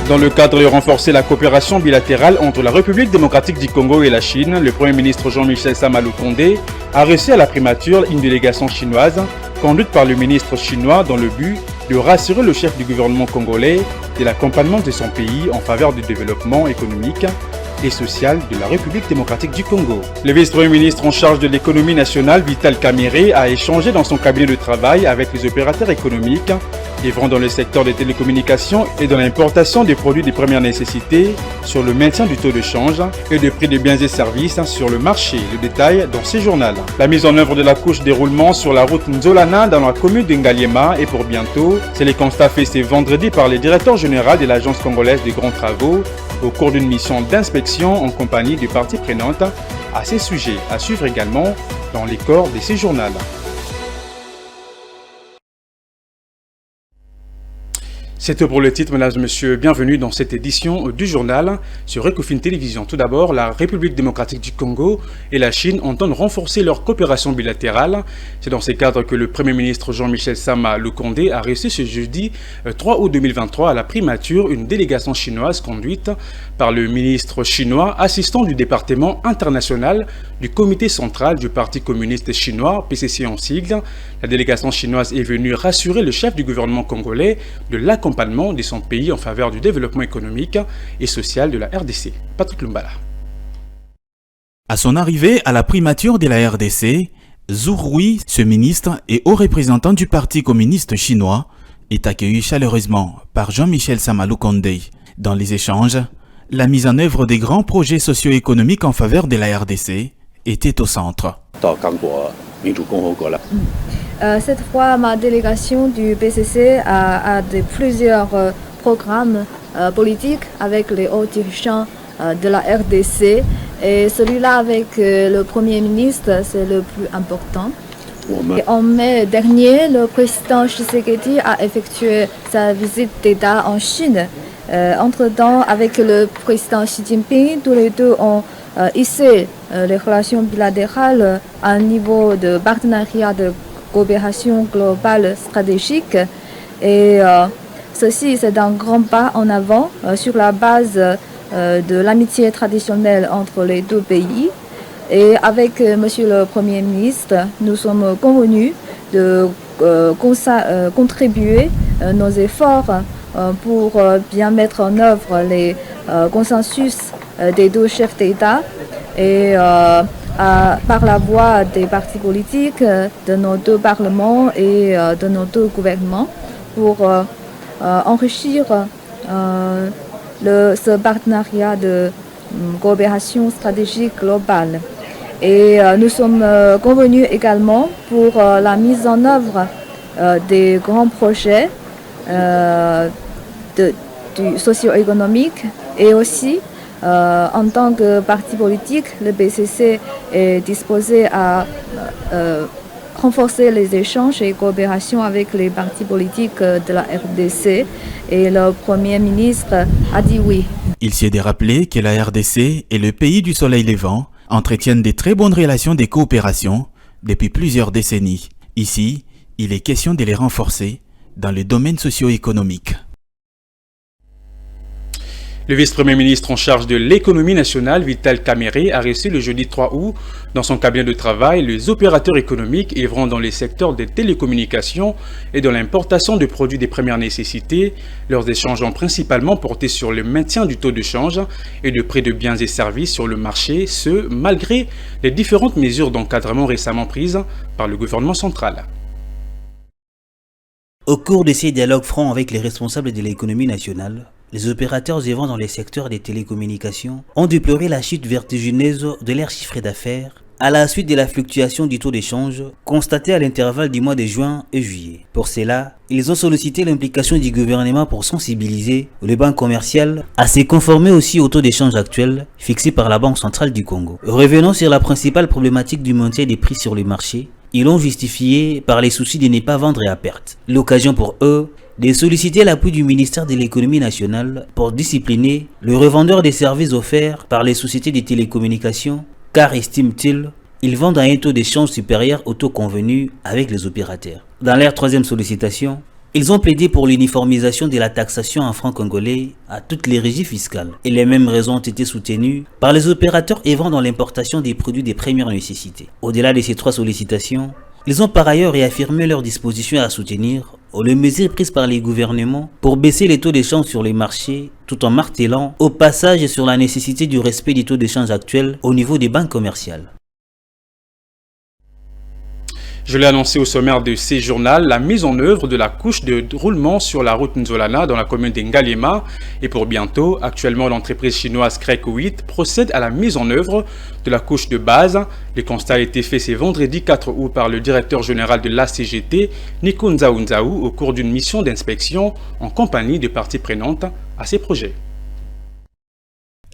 Dans le cadre de renforcer la coopération bilatérale entre la République démocratique du Congo et la Chine, le Premier ministre Jean-Michel Sama Lukonde a reçu à la primature une délégation chinoise conduite par le ministre chinois dans le but de rassurer le chef du gouvernement congolais de l'accompagnement de son pays en faveur du développement économique et social de la République démocratique du Congo. Le vice-premier ministre en charge de l'économie nationale, Vital Kamerhe, a échangé dans son cabinet de travail avec les opérateurs économiques œuvrant dans le secteur des télécommunications et dans l'importation des produits de première nécessité sur le maintien du taux de change et de prix des biens et services sur le marché. Le détail dans ce journal. La mise en œuvre de la couche déroulement sur la route Nzolana dans la commune de Ngaliema est pour bientôt. C'est le constat fait ce vendredi par le directeur général de l'Agence congolaise des grands travaux au cours d'une mission d'inspection en compagnie des parties prenantes à ces sujets. À suivre également dans les corps de ces journaux. C'est tout pour le titre, mesdames et messieurs. Bienvenue dans cette édition du journal sur Ecofin Télévision. Tout d'abord, la République démocratique du Congo et la Chine entendent renforcer leur coopération bilatérale. C'est dans ces cadres que le Premier ministre Jean-Michel Sama Lukonde a reçu ce jeudi 3 août 2023 à la primature une délégation chinoise conduite par le ministre chinois assistant du département international du comité central du Parti communiste chinois, PCC en sigle. La délégation chinoise est venue rassurer le chef du gouvernement congolais de l'accompagnement de son pays en faveur du développement économique et social de la RDC. Patrick Lumbala. À son arrivée à la primature de la RDC, Zhu Rui, ce ministre et haut représentant du Parti communiste chinois, est accueilli chaleureusement par Jean-Michel Sama Lukonde. Dans les échanges, la mise en œuvre des grands projets socio-économiques en faveur de la RDC était au centre. Cette fois, ma délégation du PCC a plusieurs programmes politiques avec les hauts dirigeants de la RDC. Et celui-là avec le Premier ministre, c'est le plus important. Et en mai dernier, le président Tshisekedi a effectué sa visite d'État en Chine. Entre-temps, avec le président Xi Jinping, tous les deux ont hissé les relations bilatérales à un niveau de partenariat de coopération globale stratégique. Et ceci, c'est un grand pas en avant sur la base de l'amitié traditionnelle entre les deux pays. Et avec Monsieur le Premier ministre, nous sommes convenus de contribuer nos efforts pour bien mettre en œuvre les consensus des deux chefs d'État et par la voie des partis politiques, de nos deux parlements et de nos deux gouvernements pour enrichir ce partenariat de coopération stratégique globale. Et nous sommes convenus également pour la mise en œuvre des grands projets du socio-économique et aussi en tant que parti politique, le PCC est disposé à renforcer les échanges et coopérations avec les partis politiques de la RDC et le Premier ministre a dit oui. Il s'est de rappeler que la RDC et le pays du soleil levant entretiennent de très bonnes relations de coopération depuis plusieurs décennies. Ici, il est question de les renforcer dans le domaine socio-économique. Le vice-premier ministre en charge de l'économie nationale, Vital Kamerhe, a reçu le jeudi 3 août dans son cabinet de travail les opérateurs économiques œuvrant dans les secteurs des télécommunications et dans l'importation de produits de première nécessité. Leurs échanges ont principalement porté sur le maintien du taux de change et de prix de biens et services sur le marché, ce malgré les différentes mesures d'encadrement récemment prises par le gouvernement central. Au cours de ces dialogues francs avec les responsables de l'économie nationale, les opérateurs œuvrant dans les secteurs des télécommunications ont déploré la chute vertigineuse de leur chiffre d'affaires à la suite de la fluctuation du taux d'échange constatée à l'intervalle du mois de juin et juillet. Pour cela, ils ont sollicité l'implication du gouvernement pour sensibiliser les banques commerciales à se conformer aussi au taux d'échange actuel fixé par la Banque centrale du Congo. Revenant sur la principale problématique du maintien des prix sur le marché, ils l'ont justifié par les soucis de ne pas vendre à perte. L'occasion pour eux de solliciter l'appui du ministère de l'économie nationale pour discipliner le revendeur des services offerts par les sociétés de télécommunications, car estiment-ils, ils vendent à un taux d'échange supérieur au taux convenu avec les opérateurs. Dans leur troisième sollicitation, Ils ont plaidé pour l'uniformisation de la taxation en francs congolais à toutes les régies fiscales. Et les mêmes raisons ont été soutenues par les opérateurs œuvrant dans l'importation des produits de première nécessité. Au-delà de ces 3 sollicitations, ils ont par ailleurs réaffirmé leur disposition à soutenir les mesures prises par les gouvernements pour baisser les taux d'échange sur les marchés, tout en martelant au passage sur la nécessité du respect des taux d'échange actuels au niveau des banques commerciales. Je l'ai annoncé au sommaire de ces journaux, la mise en œuvre de la couche de roulement sur la route Nzolana dans la commune d'Ngalema et pour bientôt. Actuellement, l'entreprise chinoise Crec8 procède à la mise en œuvre de la couche de base. Le constat a été fait ce vendredi 4 août par le directeur général de l'ACGT, Nico Nzaou, au cours d'une mission d'inspection en compagnie de parties prenantes à ces projets.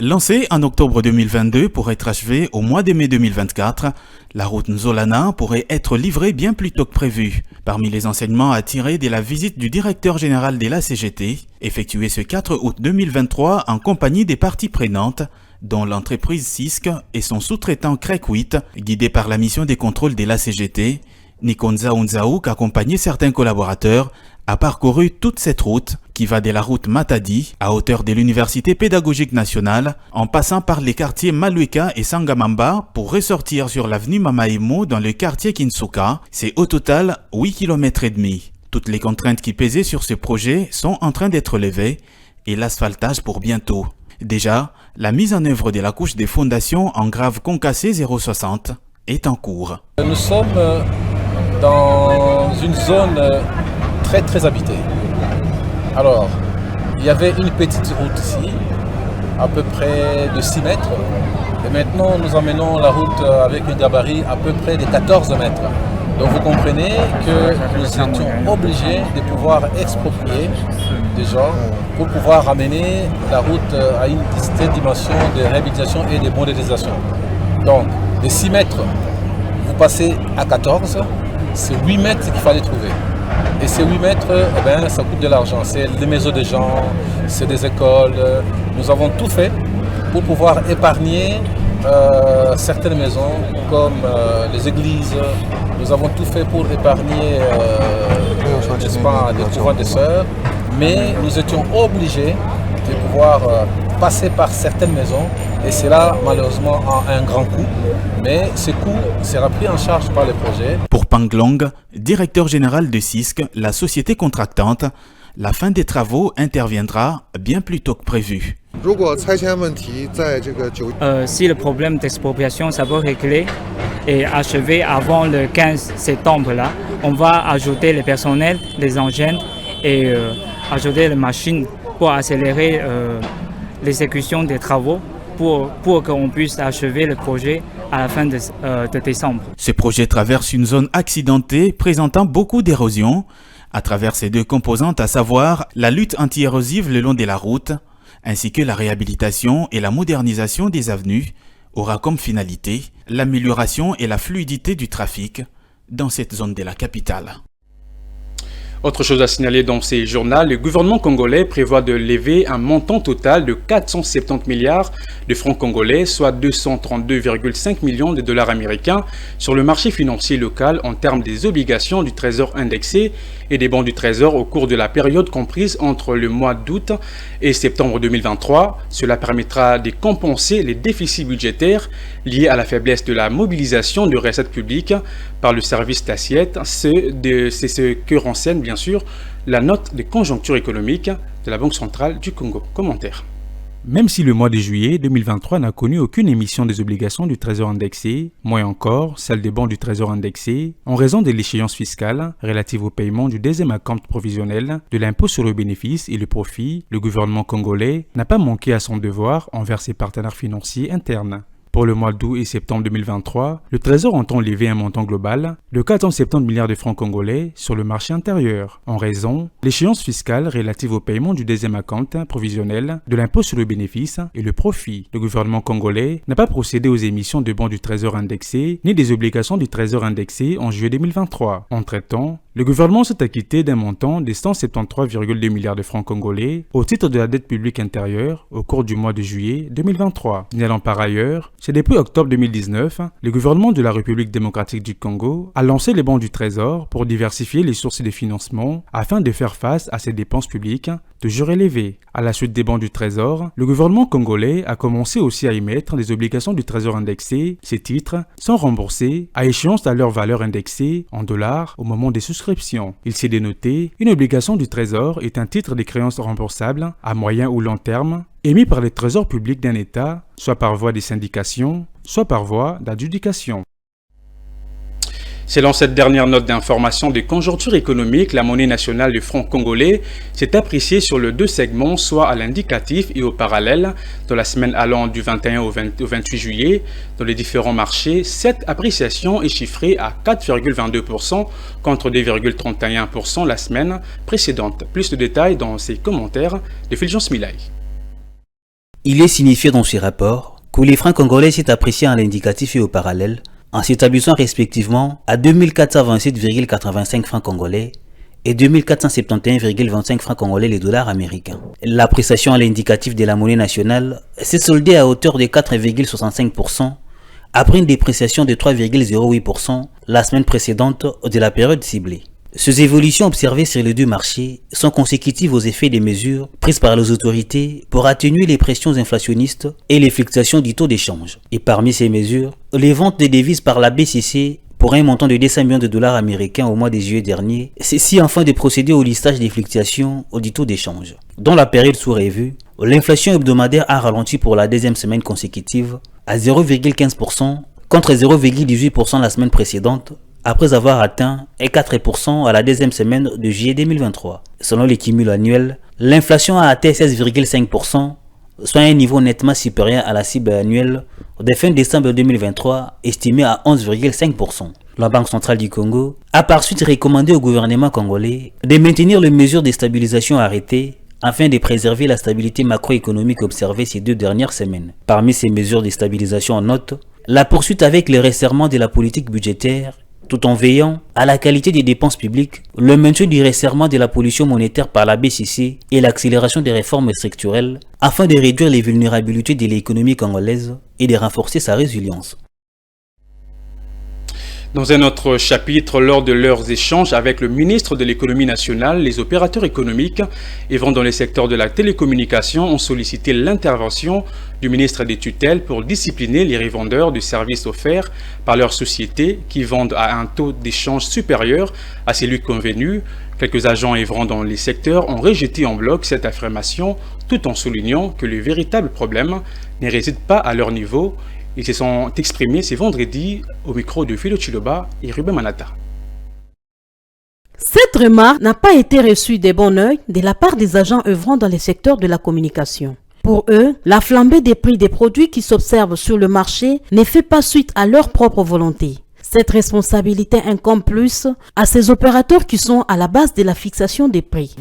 Lancée en octobre 2022 pour être achevée au mois de mai 2024, la route Nzolana pourrait être livrée bien plus tôt que prévu. Parmi les enseignements à tirer de la visite du directeur général de la CGT, effectuée ce 4 août 2023 en compagnie des parties prenantes, dont l'entreprise CISC et son sous-traitant Crec8, guidé par la mission des contrôles de la CGT, Nikonza Unzaouk, accompagné certains collaborateurs, a parcouru toute cette route qui va de la route Matadi à hauteur de l'Université pédagogique nationale en passant par les quartiers Malueka et Sangamamba pour ressortir sur l'avenue Mamaimo dans le quartier Kinsuka. C'est au total 8 km et demi. Toutes les contraintes qui pesaient sur ce projet sont en train d'être levées et l'asphaltage pour bientôt. Déjà, la mise en œuvre de la couche des fondations en grave concassé 0,60 est en cours. Nous sommes dans une zone très habitée. Alors, il y avait une petite route ici, à peu près de 6 mètres. Et maintenant, nous emmenons la route avec un gabarit à peu près de 14 mètres. Donc vous comprenez que nous étions obligés de pouvoir exproprier des gens pour pouvoir amener la route à une certaine dimension de réhabilitation et de modernisation. Donc, de 6 mètres, vous passez à 14, c'est 8 mètres qu'il fallait trouver. Et ces 8 mètres, eh ben, ça coûte de l'argent. C'est des maisons de gens, c'est des écoles. Nous avons tout fait pour pouvoir épargner certaines maisons comme les églises. Nous avons tout fait pour épargner n'est-ce pas, des couvents de sœurs. Mais nous étions obligés de pouvoir passer par certaines maisons. Et c'est là, malheureusement, un grand coût. Mais ce coût sera pris en charge par le projet. Pour Panglong, directeur général de CISC, la société contractante, la fin des travaux interviendra bien plus tôt que prévu. Si le problème d'expropriation ça peut régler et achever avant le 15 septembre, là, on va ajouter le personnel, les engins et ajouter les machines pour accélérer l'exécution des travaux pour qu'on puisse achever le projet à la fin de décembre. Ce projet traverse une zone accidentée présentant beaucoup d'érosion à travers ses 2 composantes, à savoir la lutte anti-érosive le long de la route, ainsi que la réhabilitation et la modernisation des avenues, aura comme finalité l'amélioration et la fluidité du trafic dans cette zone de la capitale. Autre chose à signaler dans ces journaux, le gouvernement congolais prévoit de lever un montant total de 470 milliards de francs congolais, soit 232,5 millions de dollars américains, sur le marché financier local en termes des obligations du Trésor indexées et des bons du Trésor au cours de la période comprise entre le mois d'août et septembre 2023. Cela permettra de compenser les déficits budgétaires liés à la faiblesse de la mobilisation de recettes publiques par le service d'assiette. C'est ce que renseigne bien sûr la note de conjoncture économique de la Banque centrale du Congo. Commentaire. Même si le mois de juillet 2023 n'a connu aucune émission des obligations du Trésor indexé, moins encore celle des bons du Trésor indexé, en raison de l'échéance fiscale relative au paiement du deuxième acompte provisionnel de l'impôt sur le bénéfice et le profit, le gouvernement congolais n'a pas manqué à son devoir envers ses partenaires financiers internes. Pour le mois d'août et septembre 2023, le Trésor entend lever un montant global de 470 milliards de francs congolais sur le marché intérieur, en raison de l'échéance fiscale relative au paiement du deuxième acompte provisionnel de l'impôt sur le bénéfice et le profit. Le gouvernement congolais n'a pas procédé aux émissions de bons du Trésor indexés ni des obligations du Trésor indexé en juillet 2023. Entre-temps, Le gouvernement s'est acquitté d'un montant de 173,2 milliards de francs congolais au titre de la dette publique intérieure au cours du mois de juillet 2023. Signalant par ailleurs, c'est depuis octobre 2019, le gouvernement de la République démocratique du Congo a lancé les bons du Trésor pour diversifier les sources de financement afin de faire face à ces dépenses publiques toujours élevées. À la suite des bons du Trésor, le gouvernement congolais a commencé aussi à émettre des obligations du Trésor indexées. Ces titres sont remboursés à échéance à leur valeur indexée en dollars au moment des souscriptions. Il s'est dénoté, une obligation du Trésor est un titre de créance remboursable à moyen ou long terme émis par le Trésor public d'un État, soit par voie de syndication, soit par voie d'adjudication. Selon cette dernière note d'information de conjoncture économique, la monnaie nationale du franc congolais s'est appréciée sur les deux segments, soit à l'indicatif et au parallèle. Dans la semaine allant du 21 au 28 juillet, dans les différents marchés, cette appréciation est chiffrée à 4,22% contre 2,31% la semaine précédente. Plus de détails dans ces commentaires de Fulgence Milay. Il est signifié dans ce rapport que les francs congolais s'est apprécié à l'indicatif et au parallèle, en s'établissant respectivement à 2427,85 francs congolais et 2471,25 francs congolais les dollars américains. L'appréciation à l'indicatif de la monnaie nationale s'est soldée à hauteur de 4,65% après une dépréciation de 3,08% la semaine précédente de la période ciblée. Ces évolutions observées sur les deux marchés sont consécutives aux effets des mesures prises par les autorités pour atténuer les pressions inflationnistes et les fluctuations du taux d'échange. Et parmi ces mesures, les ventes de devises par la BCC pour un montant de 200 millions de dollars américains au mois de juillet dernier, ceci afin de procéder au listage des fluctuations du taux d'échange. Dans la période sous revue, l'inflation hebdomadaire a ralenti pour la deuxième semaine consécutive à 0,15% contre 0,18% la semaine précédente, après avoir atteint 4% à la deuxième semaine de juillet 2023. Selon les cumuls annuels, l'inflation a atteint 16,5%, soit un niveau nettement supérieur à la cible annuelle de fin décembre 2023, estimée à 11,5%. La Banque centrale du Congo a par suite recommandé au gouvernement congolais de maintenir les mesures de stabilisation arrêtées afin de préserver la stabilité macroéconomique observée ces 2 dernières semaines. Parmi ces mesures de stabilisation, on note la poursuite avec le resserrement de la politique budgétaire, tout en veillant à la qualité des dépenses publiques, le maintien du resserrement de la pollution monétaire par la BCC et l'accélération des réformes structurelles afin de réduire les vulnérabilités de l'économie congolaise et de renforcer sa résilience. Dans un autre chapitre, lors de leurs échanges avec le ministre de l'économie nationale, les opérateurs économiques œuvrant dans les secteurs de la télécommunication ont sollicité l'intervention du ministre des tutelles pour discipliner les revendeurs de services offerts par leurs sociétés qui vendent à un taux d'échange supérieur à celui convenu. Quelques agents œuvrant dans les secteurs ont rejeté en bloc cette affirmation tout en soulignant que le véritable problème ne réside pas à leur niveau. Ils se sont exprimés ce vendredi au micro de Philo Chiloba et Ruben Manata. Cette remarque n'a pas été reçue de bon oeil de la part des agents œuvrant dans les secteurs de la communication. Pour eux, la flambée des prix des produits qui s'observent sur le marché ne fait pas suite à leur propre volonté. Cette responsabilité incombe plus à ces opérateurs qui sont à la base de la fixation des prix.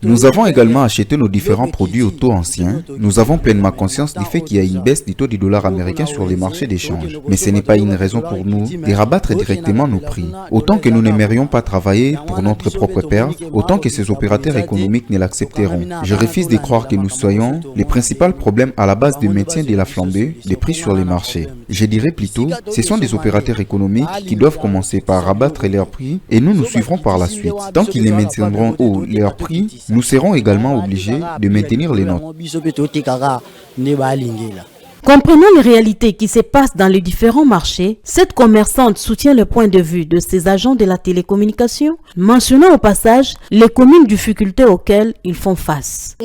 Nous avons également acheté nos différents produits au taux ancien. Nous avons pleinement conscience du fait qu'il y a une baisse du taux du dollar américain sur les marchés d'échange. Mais ce n'est pas une raison pour nous de rabattre directement nos prix. Autant que nous n'aimerions pas travailler pour notre propre perte, autant que ces opérateurs économiques ne l'accepteront. Je refuse de croire que nous soyons les principaux problèmes à la base du maintien de la flambée des prix sur les marchés. Je dirais plutôt, ce sont des opérateurs économiques qui doivent commencer par rabattre leurs prix et nous suivrons par la suite. Tant qu'ils les maintiendront haut leurs prix, nous serons également obligés de maintenir les nôtres. Comprenant les réalités qui se passent dans les différents marchés, cette commerçante soutient le point de vue de ses agents de la télécommunication, mentionnant au passage les communes difficultés auxquelles ils font face.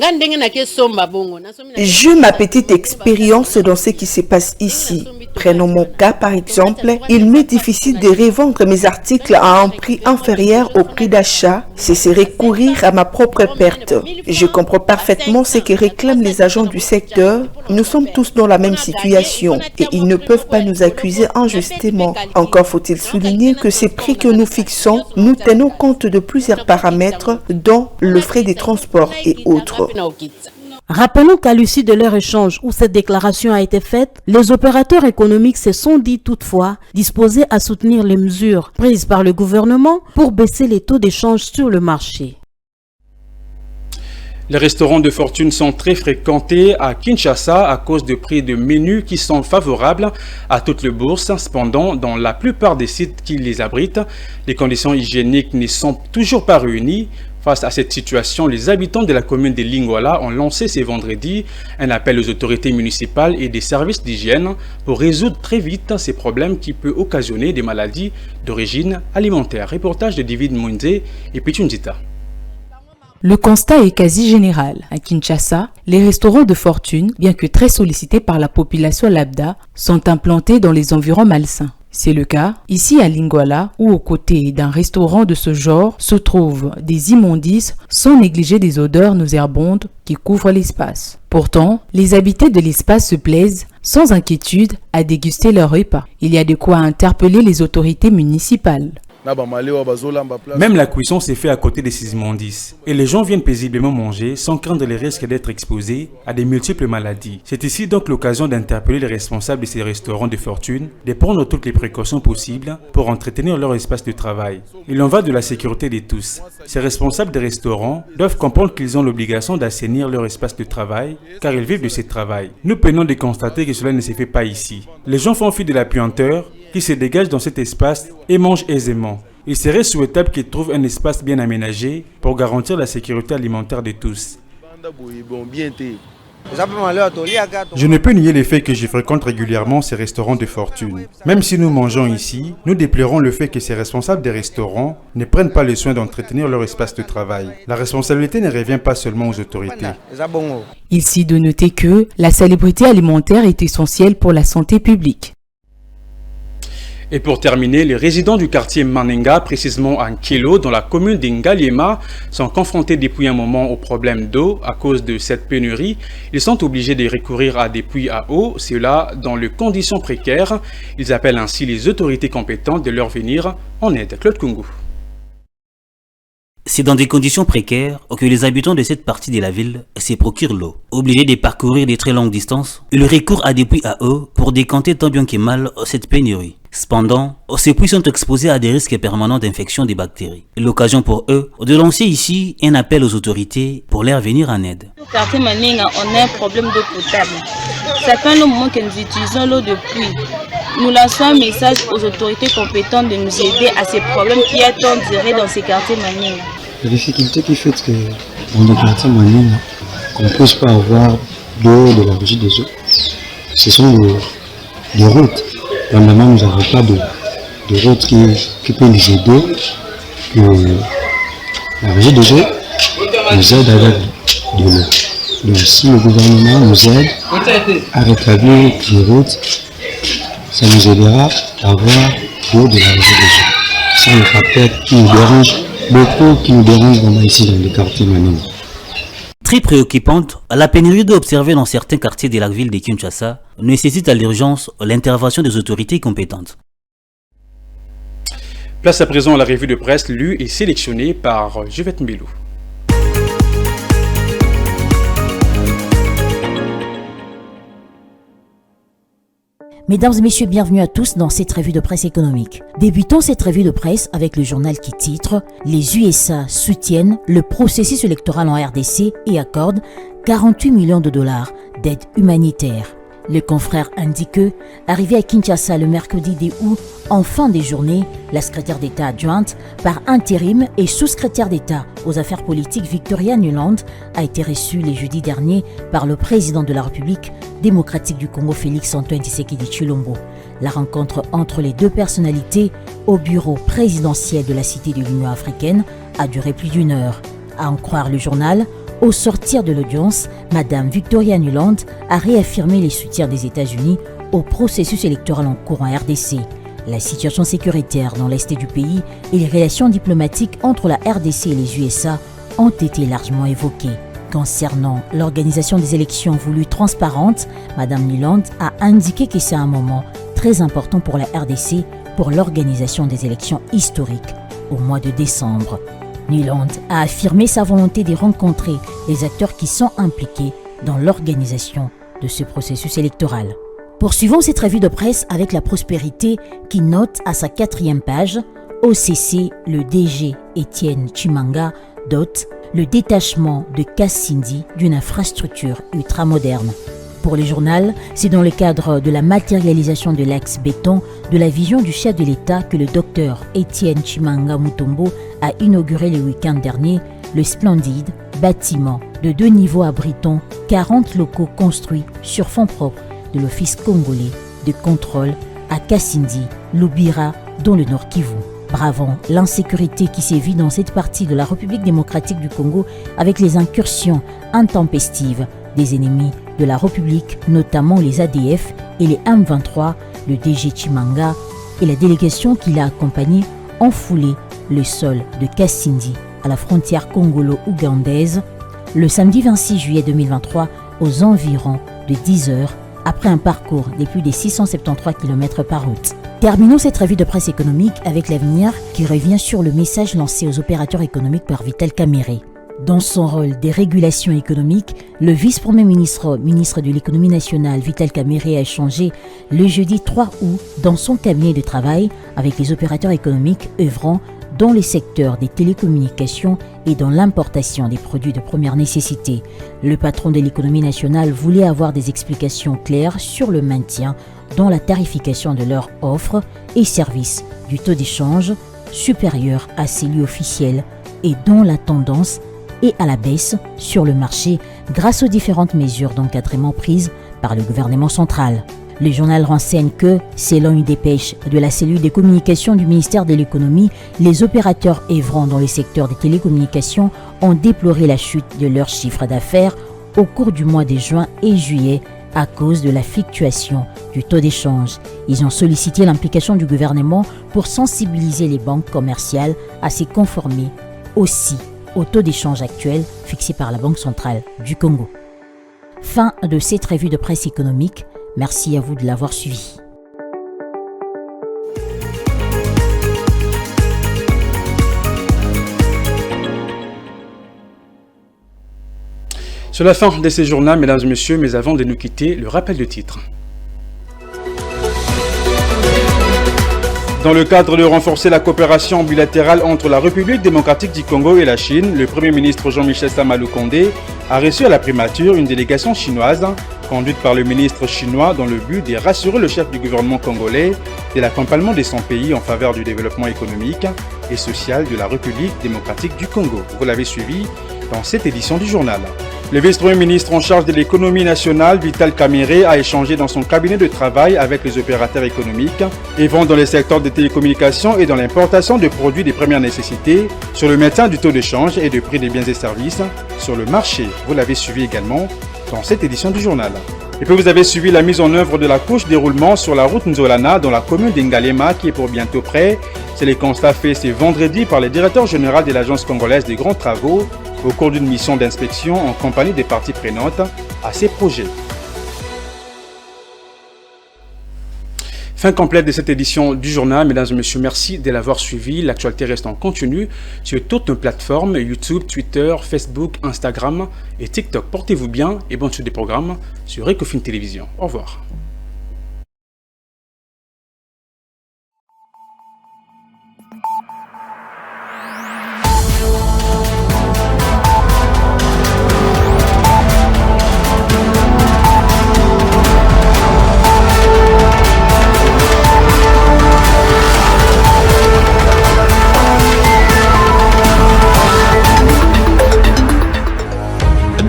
J'ai ma petite expérience dans ce qui se passe ici. Prenons mon cas par exemple, il m'est difficile de revendre mes articles à un prix inférieur au prix d'achat. Ce serait courir à ma propre perte. Je comprends parfaitement ce que réclament les agents du secteur. Nous sommes tous dans la même situation et ils ne peuvent pas nous accuser injustement. Encore faut-il souligner que ces prix que nous fixons, nous tenons compte de plusieurs paramètres dont le frais des transports et autres. Rappelons qu'à l'issue de leur échange où cette déclaration a été faite, les opérateurs économiques se sont dit toutefois disposés à soutenir les mesures prises par le gouvernement pour baisser les taux d'échange sur le marché. Les restaurants de fortune sont très fréquentés à Kinshasa à cause de prix de menus qui sont favorables à toute la bourse. Cependant, dans la plupart des sites qui les abritent, les conditions hygiéniques ne sont toujours pas réunies. Face à cette situation, les habitants de la commune de Lingwala ont lancé ce vendredi un appel aux autorités municipales et des services d'hygiène pour résoudre très vite ces problèmes qui peuvent occasionner des maladies d'origine alimentaire. Reportage de David Mounze et Pichunjita. Le constat est quasi général. À Kinshasa, les restaurants de fortune, bien que très sollicités par la population lambda, sont implantés dans les environs malsains. C'est le cas ici à Lingwala, où aux côtés d'un restaurant de ce genre se trouvent des immondices sans négliger des odeurs nauséabondes qui couvrent l'espace. Pourtant, les habités de l'espace se plaisent sans inquiétude à déguster leur repas. Il y a de quoi interpeller les autorités municipales. Même la cuisson s'est faite à côté de ces immondices et les gens viennent paisiblement manger sans craindre les risques d'être exposés à de multiples maladies. C'est ici donc l'occasion d'interpeller les responsables de ces restaurants de fortune de prendre toutes les précautions possibles pour entretenir leur espace de travail. Il en va de la sécurité de tous. Ces responsables des restaurants doivent comprendre qu'ils ont l'obligation d'assainir leur espace de travail car ils vivent de ce travail. Nous peinons de constater que cela ne se fait pas ici. Les gens font fi de la puanteur qui se dégage dans cet espace et mangent aisément. Il serait souhaitable qu'ils trouvent un espace bien aménagé pour garantir la sécurité alimentaire de tous. Je ne peux nier le fait que je fréquente régulièrement ces restaurants de fortune. Même si nous mangeons ici, nous déplorons le fait que ces responsables des restaurants ne prennent pas le soin d'entretenir leur espace de travail. La responsabilité ne revient pas seulement aux autorités. Ici de noter que la salubrité alimentaire est essentielle pour la santé publique. Et pour terminer, les résidents du quartier Manenga, précisément à Nkelo, dans la commune d'Ingaliema, sont confrontés depuis un moment aux problèmes d'eau à cause de cette pénurie. Ils sont obligés de recourir à des puits à eau, cela dans les conditions précaires. Ils appellent ainsi les autorités compétentes de leur venir en aide. Claude Kungu. C'est dans des conditions précaires que les habitants de cette partie de la ville se procurent l'eau. Obligés de parcourir des très longues distances, ils recourent à des puits à eau pour décanter tant bien que mal cette pénurie. Cependant, ces puits sont exposés à des risques permanents d'infection des bactéries. L'occasion pour eux de lancer ici un appel aux autorités pour leur venir en aide. Au quartier Manenga, on a un problème d'eau potable. Ça fait un moment que nous utilisons l'eau de pluie. Nous lançons un message aux autorités compétentes de nous aider à ces problèmes qui est tant duré dans ces quartiers Manenga. La difficulté qui fait que dans le quartier Manenga, qu'on ne puisse pas avoir d'eau de la régie des eaux, ce sont les routes. Normalement, nous n'avons pas de route qui peut nous aider. Que la régie des eaux nous aide avec de l'eau. Donc si le gouvernement nous aide à rétablir les routes, ça nous aidera à avoir l'eau de la régie des eaux. C'est un facteur qui nous dérange beaucoup, qui nous dérange vraiment ici dans le quartier Manenga. Très préoccupante, la pénurie d'eau observée dans certains quartiers de la ville de Kinshasa nécessite à l'urgence l'intervention des autorités compétentes. Place à présent à la revue de presse lue et sélectionnée par Juvet Mbilou. Mesdames et messieurs, bienvenue à tous dans cette revue de presse économique. Débutons cette revue de presse avec le journal qui titre « Les USA soutiennent le processus électoral en RDC et accordent 48 millions de dollars d'aide humanitaire ». Le confrère indique que, arrivé à Kinshasa le mercredi 10 août, en fin de journée, la secrétaire d'État adjointe par intérim et sous-secrétaire d'État aux affaires politiques Victoria Nuland a été reçue le jeudi dernier par le président de la République démocratique du Congo Félix-Antoine Tshisekedi Tshilombo. La rencontre entre les deux personnalités au bureau présidentiel de la Cité de l'Union africaine a duré plus d'1 heure. À en croire le journal, au sortir de l'audience, Madame Victoria Nuland a réaffirmé les soutiens des États-Unis au processus électoral en cours en RDC. La situation sécuritaire dans l'est du pays et les relations diplomatiques entre la RDC et les USA ont été largement évoquées. Concernant l'organisation des élections voulues transparentes, Madame Nuland a indiqué que c'est un moment très important pour la RDC pour l'organisation des élections historiques au mois de décembre. Nuland a affirmé sa volonté de rencontrer les acteurs qui sont impliqués dans l'organisation de ce processus électoral. Poursuivons cette revue de presse avec la prospérité qui note à sa 4e page OCC, le DG Étienne Chimanga dote le détachement de Kassindi d'une infrastructure ultramoderne. Pour le journal, c'est dans le cadre de la matérialisation de l'ex-béton de la vision du chef de l'État que le docteur Étienne Chimanga Mutombo a inauguré le week-end dernier le splendide bâtiment de 2 niveaux abritant 40 locaux construits sur fonds propres de l'Office congolais de contrôle à Kassindi, Lubira, dans le Nord Kivu. Bravant l'insécurité qui sévit dans cette partie de la République démocratique du Congo avec les incursions intempestives des ennemis de la République, notamment les ADF et les M23, le DG Chimanga et la délégation qui l'a accompagné ont foulé le sol de Kassindi à la frontière congolo-ougandaise le samedi 26 juillet 2023 aux environs de 10 heures après un parcours de plus de 673 km par route. Terminons cette revue de presse économique avec l'avenir qui revient sur le message lancé aux opérateurs économiques par Vital Kamerhe. Dans son rôle des régulations économiques, le vice-premier ministre de l'économie nationale Vital Kamerhe a échangé le jeudi 3 août dans son cabinet de travail avec les opérateurs économiques œuvrant dans le secteur des télécommunications et dans l'importation des produits de première nécessité. Le patron de l'économie nationale voulait avoir des explications claires sur le maintien dans la tarification de leurs offres et services du taux d'échange supérieur à celui officiel et dont la tendance est à la baisse sur le marché grâce aux différentes mesures d'encadrement prises par le gouvernement central. Le journal renseigne que, selon une dépêche de la cellule des communications du ministère de l'économie, les opérateurs œuvrant dans le secteur des télécommunications ont déploré la chute de leur chiffre d'affaires au cours du mois de juin et juillet à cause de la fluctuation du taux d'échange. Ils ont sollicité l'implication du gouvernement pour sensibiliser les banques commerciales à se conformer aussi au taux d'échange actuel fixé par la Banque centrale du Congo. Fin de cette revue de presse économique. Merci à vous de l'avoir suivi. C'est la fin de ces journaux, mesdames et messieurs, mais avant de nous quitter, le rappel de titre. Dans le cadre de renforcer la coopération bilatérale entre la République démocratique du Congo et la Chine, le Premier ministre Jean-Michel Sama Lukonde a reçu à la primature une délégation chinoise conduite par le ministre chinois dans le but de rassurer le chef du gouvernement congolais de l'accompagnement de son pays en faveur du développement économique et social de la République démocratique du Congo. Vous l'avez suivi dans cette édition du journal. Le vice-premier ministre en charge de l'économie nationale, Vital Kamerhe, a échangé dans son cabinet de travail avec les opérateurs économiques œuvrant dans les secteurs des télécommunications et dans l'importation de produits de première nécessité sur le maintien du taux d'échange et de prix des biens et services sur le marché. Vous l'avez suivi également dans cette édition du journal. Et puis vous avez suivi la mise en œuvre de la couche déroulement sur la route Nzolana dans la commune d'Ngalema qui est pour bientôt prêt. C'est le constat fait ce vendredi par le directeur général de l'Agence congolaise des grands travaux au cours d'une mission d'inspection en compagnie des parties prenantes à ces projets. Fin complète de cette édition du journal. Mesdames et messieurs, merci de l'avoir suivi. L'actualité reste en continu sur toutes nos plateformes YouTube, Twitter, Facebook, Instagram et TikTok. Portez-vous bien et bonne suite des programmes sur Ecofin Télévision. Au revoir.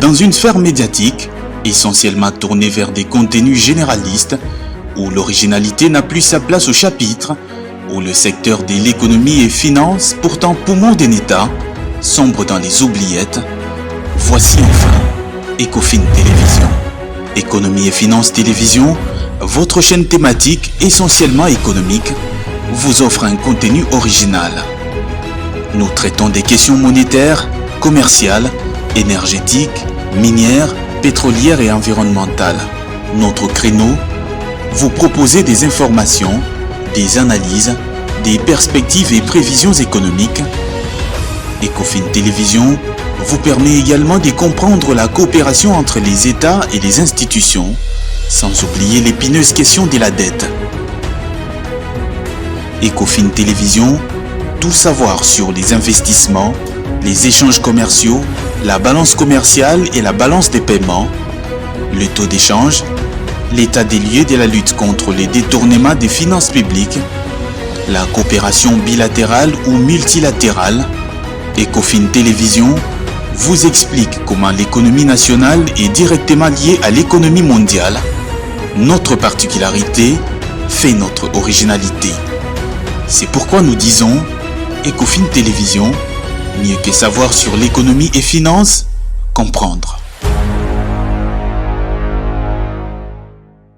Dans une sphère médiatique, essentiellement tournée vers des contenus généralistes, où l'originalité n'a plus sa place au chapitre, où le secteur de l'économie et finance, pourtant poumon d'un État, sombre dans les oubliettes, voici enfin Ecofin Télévision. Économie et finance télévision, votre chaîne thématique essentiellement économique, vous offre un contenu original. Nous traitons des questions monétaires, commerciales, énergétiques, minières, pétrolières et environnementales. Notre créneau, vous proposer des informations, des analyses, des perspectives et prévisions économiques. Ecofin Télévision, vous permet également de comprendre la coopération entre les États et les institutions, sans oublier l'épineuse question de la dette. Ecofin Télévision, tout savoir sur les investissements, les échanges commerciaux, la balance commerciale et la balance des paiements, le taux d'échange, l'état des lieux de la lutte contre les détournements des finances publiques, la coopération bilatérale ou multilatérale. Ecofin Télévision vous explique comment l'économie nationale est directement liée à l'économie mondiale. Notre particularité fait notre originalité. C'est pourquoi nous disons Ecofin Télévision, mieux que savoir sur l'économie et finances, comprendre.